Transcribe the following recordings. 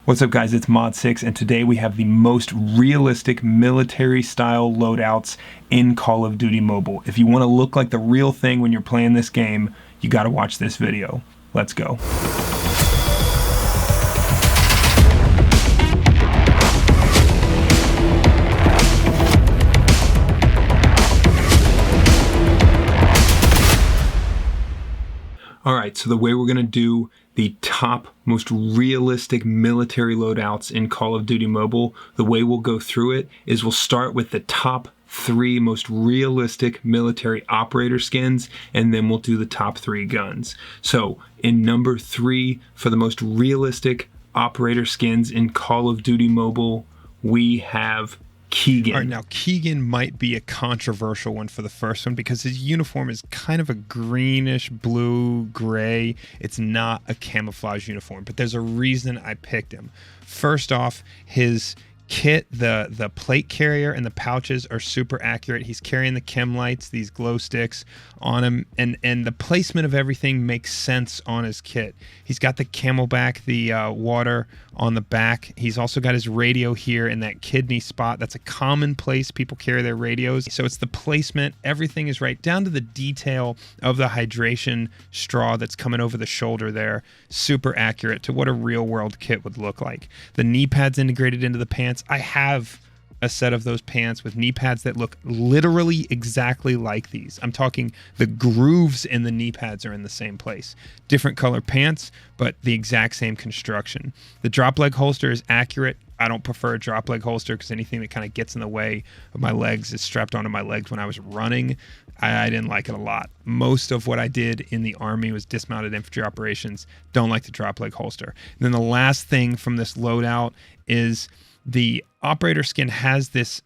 What's up guys, it's Modsix, and today we have the most realistic military style loadouts in Call of Duty Mobile. If you want to look like the real thing when you're playing this game, you gotta watch this video. Let's go. Alright, so the way we're gonna do the top most realistic military loadouts in Call of Duty Mobile, the way we'll go through it is we'll start with the top 3 most realistic military operator skins, and then we'll do the top 3 guns. So in number 3 for the most realistic operator skins in Call of Duty Mobile, we have Keegan. All right, now Keegan might be a controversial one for the first one because his uniform is kind of a greenish blue gray. It's not a camouflage uniform, but there's a reason I picked him. First off, his kit, the plate carrier and the pouches are super accurate. He's carrying the chem lights, these glow sticks on him, and the placement of everything makes sense on his kit. He's got the camelback, the water on the back. He's also got his radio here in that kidney spot. That's a common place people carry their radios. So it's the placement. Everything is right down to the detail of the hydration straw that's coming over the shoulder there. Super accurate to what a real world kit would look like. The knee pads integrated into the pants. I have a set of those pants with knee pads that look literally exactly like these. I'm talking the grooves in the knee pads are in the same place. Different color pants, but the exact same construction. The drop leg holster is accurate. I don't prefer a drop leg holster because anything that kind of gets in the way of my legs is strapped onto my legs when I was running. I didn't like it a lot. Most of what I did in the Army was dismounted infantry operations. Don't like the drop leg holster. And then the last thing from this loadout is the operator skin has this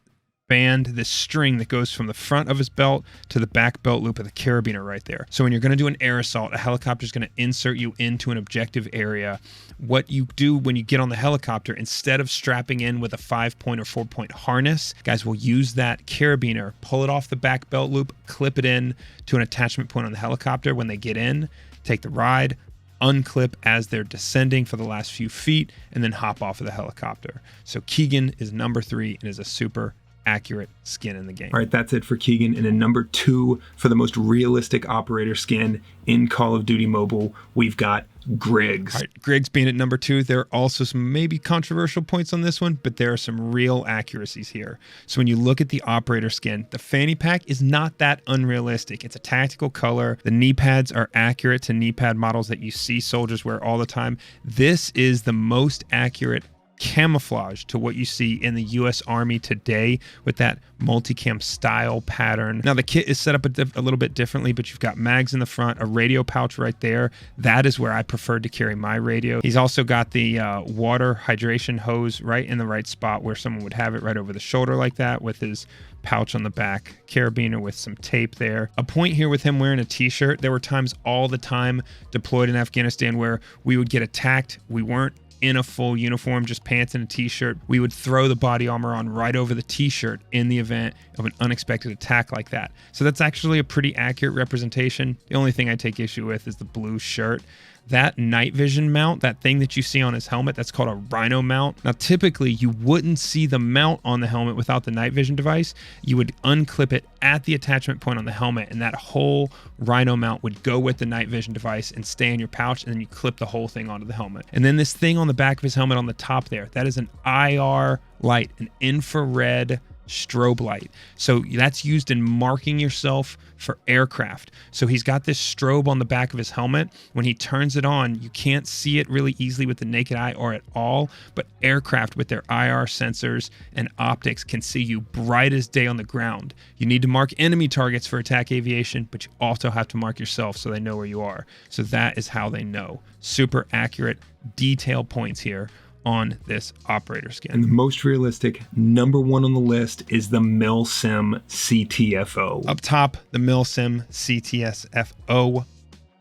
band, this string that goes from the front of his belt to the back belt loop of the carabiner right there. So when you're going to do an air assault, a helicopter is going to insert you into an objective area. What you do when you get on the helicopter, instead of strapping in with a 5-point or 4-point harness, guys will use that carabiner, pull it off the back belt loop, clip it in to an attachment point on the helicopter. When they get in, take the ride, unclip as they're descending for the last few feet, and then hop off of the helicopter. So Keegan is number 3 and is a super accurate skin in the game. All right, that's it for Keegan. And in number 2 for the most realistic operator skin in Call of Duty Mobile, we've got Griggs. All right, Griggs being at number 2. There are also some maybe controversial points on this one, but there are some real accuracies here. So when you look at the operator skin, the fanny pack is not that unrealistic. It's a tactical color. The knee pads are accurate to knee pad models that you see soldiers wear all the time. This is the most accurate camouflage to what you see in the U.S. Army today with that multicam style pattern. Now the kit is set up a little bit differently, but you've got mags in the front, a radio pouch right there. That is where I preferred to carry my radio. He's also got the water hydration hose right in the right spot where someone would have it, right over the shoulder like that, with his pouch on the back, carabiner with some tape there. A point here with him wearing a t-shirt, there were times all the time deployed in Afghanistan where we would get attacked. We weren't in a full uniform, just pants and a t-shirt. We would throw the body armor on right over the t-shirt in the event of an unexpected attack like that. So that's actually a pretty accurate representation. The only thing I take issue with is the blue shirt. That night vision mount, that thing that you see on his helmet, that's called a rhino mount. Now, typically you wouldn't see the mount on the helmet without the night vision device. You would unclip it at the attachment point on the helmet, and that whole rhino mount would go with the night vision device and stay in your pouch, and then you clip the whole thing onto the helmet. And then this thing on the back of his helmet on the top there, that is an IR light, an infrared strobe light. So that's used in marking yourself for aircraft. So he's got this strobe on the back of his helmet. When he turns it on, you can't see it really easily with the naked eye or at all, but aircraft with their IR sensors and optics can see you bright as day on the ground. You need to mark enemy targets for attack aviation, but you also have to mark yourself so they know where you are. So that is how they know. Super accurate detail points here on this operator skin. And the most realistic number 1 on the list is the Milsim CTFO. Up top, the Milsim CTSFO.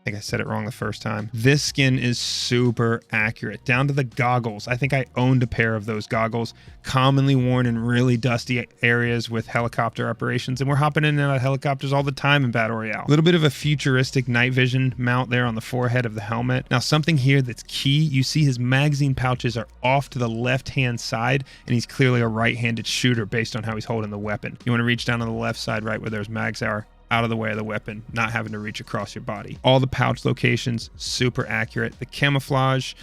I think I said it wrong the first time. This skin is super accurate, down to the goggles. I think I owned a pair of those goggles, commonly worn in really dusty areas with helicopter operations, and we're hopping in and out of helicopters all the time in Battle Royale. A little bit of a futuristic night vision mount there on the forehead of the helmet. Now, something here that's key, you see his magazine pouches are off to the left-hand side, and he's clearly a right-handed shooter based on how he's holding the weapon. You want to reach down on the left side, right where those mags are, out of the way of the weapon, not having to reach across your body. All the pouch locations, super accurate. The camouflage,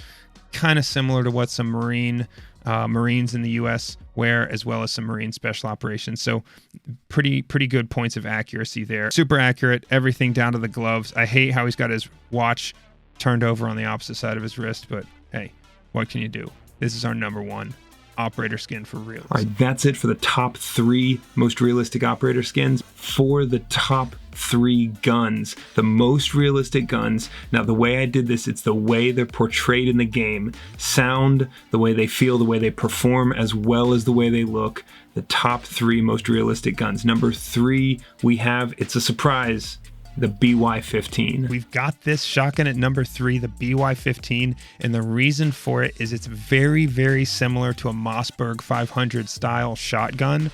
kind of similar to what some Marines in the US wear, as well as some Marine special operations. So pretty good points of accuracy there. Super accurate, everything down to the gloves. I hate how he's got his watch turned over on the opposite side of his wrist, but hey, what can you do? This is our number one operator skin for real. All right, that's it for the top 3 most realistic operator skins. For the top 3 guns, the most realistic guns. Now, the way I did this, it's the way they're portrayed in the game. Sound, the way they feel, the way they perform, as well as the way they look. The top 3 most realistic guns. Number 3, we have, it's a surprise, the BY-15. We've got this shotgun at number 3, the BY-15, and the reason for it is it's very, very similar to a Mossberg 500 style shotgun,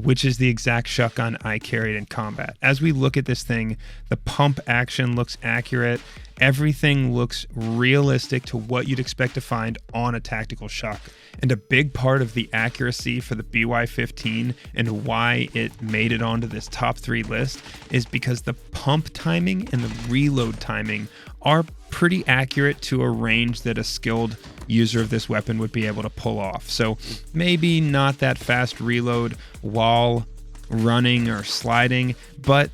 which is the exact shotgun I carried in combat. As we look at this thing, the pump action looks accurate. Everything looks realistic to what you'd expect to find on a tactical shotgun. And a big part of the accuracy for the BY-15 and why it made it onto this top 3 list is because the pump timing and the reload timing are pretty accurate to a range that a skilled user of this weapon would be able to pull off. So maybe not that fast reload while running or sliding, but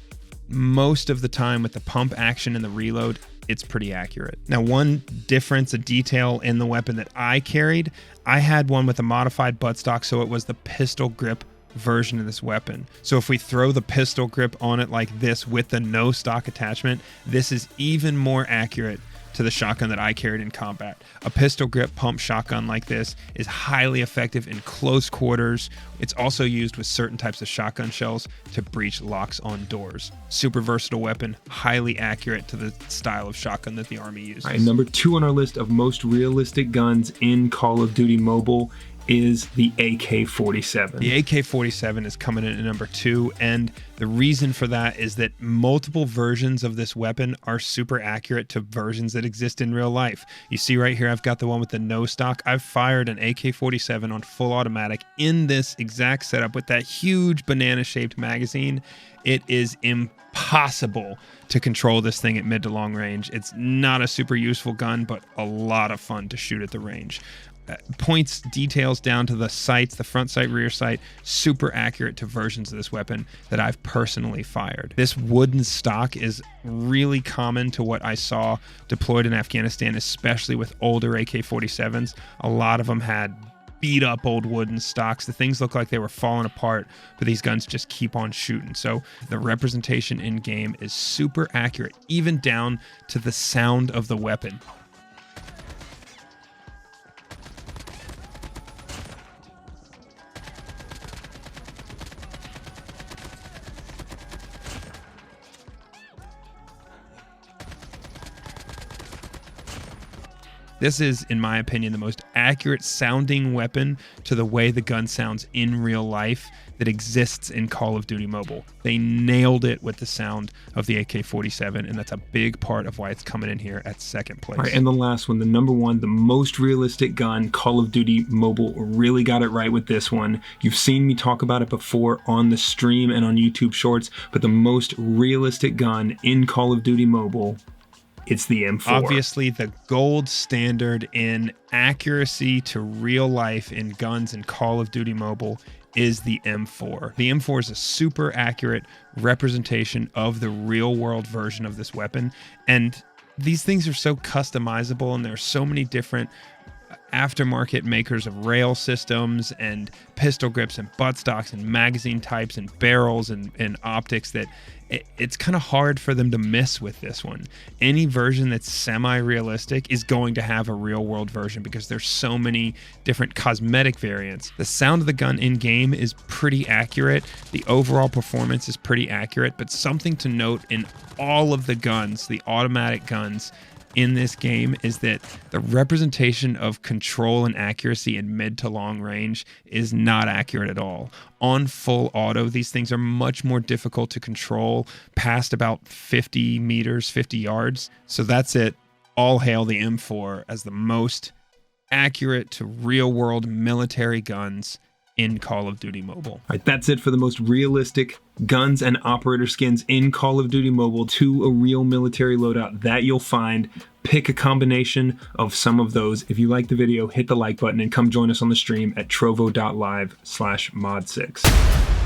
most of the time with the pump action and the reload, it's pretty accurate. Now, one difference, a detail in the weapon that I carried, I had one with a modified buttstock, so it was the pistol grip version of this weapon. So if we throw the pistol grip on it like this with the no stock attachment, this is even more accurate to the shotgun that I carried in combat. A pistol grip pump shotgun like this is highly effective in close quarters. It's also used with certain types of shotgun shells to breach locks on doors. Super versatile weapon, highly accurate to the style of shotgun that the Army uses. All right, number 2 on our list of most realistic guns in Call of Duty Mobile is the AK-47. The AK-47 is coming in at number 2, and the reason for that is that multiple versions of this weapon are super accurate to versions that exist in real life. You see right here, I've got the one with the no stock. I've fired an AK-47 on full automatic in this exact setup with that huge banana-shaped magazine. It is impossible to control this thing at mid to long range. It's not a super useful gun, but a lot of fun to shoot at the range. Points, details down to the sights, the front sight, rear sight, super accurate to versions of this weapon that I've personally fired. This wooden stock is really common to what I saw deployed in Afghanistan, especially with older AK-47s. A lot of them had beat up old wooden stocks. The things look like they were falling apart, but these guns just keep on shooting. So the representation in game is super accurate, even down to the sound of the weapon. This is, in my opinion, the most accurate sounding weapon to the way the gun sounds in real life that exists in Call of Duty Mobile. They nailed it with the sound of the AK-47, and that's a big part of why it's coming in here at second place. All right, and the last one, the number 1, the most realistic gun, Call of Duty Mobile really got it right with this one. You've seen me talk about it before on the stream and on YouTube Shorts, but the most realistic gun in Call of Duty Mobile, it's the M4. Obviously, the gold standard in accuracy to real life in guns in Call of Duty Mobile is the M4. The M4 is a super accurate representation of the real world version of this weapon. And these things are so customizable, and there are so many different aftermarket makers of rail systems and pistol grips and buttstocks and magazine types and barrels and optics that it's kind of hard for them to miss with this one. Any version that's semi-realistic is going to have a real-world version because there's so many different cosmetic variants. The sound of the gun in-game is pretty accurate. The overall performance is pretty accurate, but something to note in all of the guns, the automatic guns in this game, is that the representation of control and accuracy in mid to long range is not accurate at all. On full auto, these things are much more difficult to control past about 50 meters, 50 yards. So that's it. All hail the M4 as the most accurate to real-world military guns in Call of Duty Mobile. All right, that's it for the most realistic guns and operator skins in Call of Duty Mobile to a real military loadout that you'll find. Pick a combination of some of those. If you like the video, hit the like button and come join us on the stream at trovo.live/modsix.